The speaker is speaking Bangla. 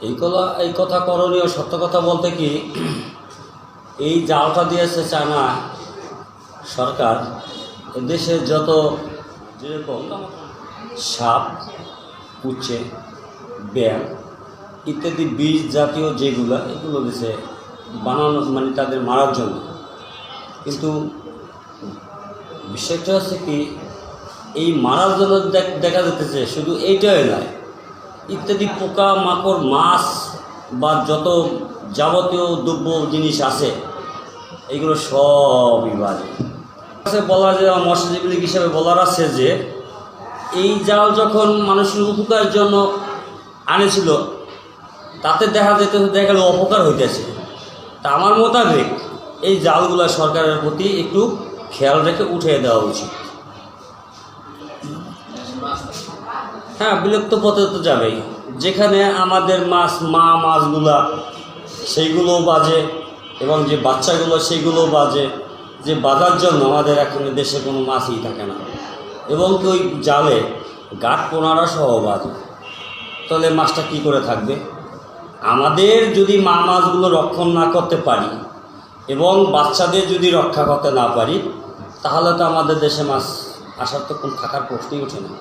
এই কথা করণীয়। সত্য কথা বলতে কি, এই জালটা দিয়েছে চায়না সরকার, দেশে যত যেরকম সাপ, কুচে, ব্যাঙ ইত্যাদি বিষ জাতীয় যেগুলো, এগুলো দিয়েছে বানানো, মানে তাদের মারার জন্য। কিন্তু বিষয়টা হচ্ছে কি, এই মারার জন্য দেখা যেতেছে শুধু এইটাই নয়, ইত্যাদি পোকা মাকড়, মাছ বা যত যাবতীয় দ্রব্য জিনিস আছে, এগুলো সবই বাজে। বলা যায়, মৎস্যজীবী হিসাবে বলার আছে যে এই জাল যখন মানুষের উপকারের জন্য আনেছিল, তাতে দেখা গেল অপকার হইতেছে। তা আমার মোতাবেক এই জালগুলো সরকারের প্রতি একটু খেয়াল রেখে উঠিয়ে দেওয়া উচিত। হ্যাঁ, বিলুপ্ত পথে তো যাবেই। যেখানে আমাদের মাছগুলা সেইগুলো বাজে, এবং যে বাচ্চাগুলো সেইগুলো বাজে, যে বাজার জন্য আমাদের এখন দেশে কোনো মাছই থাকে না, এবং কি ওই জালে গাঁট পোনারা সহ বাজে। তাহলে মাছটা কী করে থাকবে? আমাদের যদি মাছগুলো রক্ষণ না করতে পারি এবং বাচ্চাদের যদি রক্ষা করতে না পারি, তাহলে তো আমাদের দেশে মাছ আসার তো কোনো থাকার প্রশ্নই ওঠে না।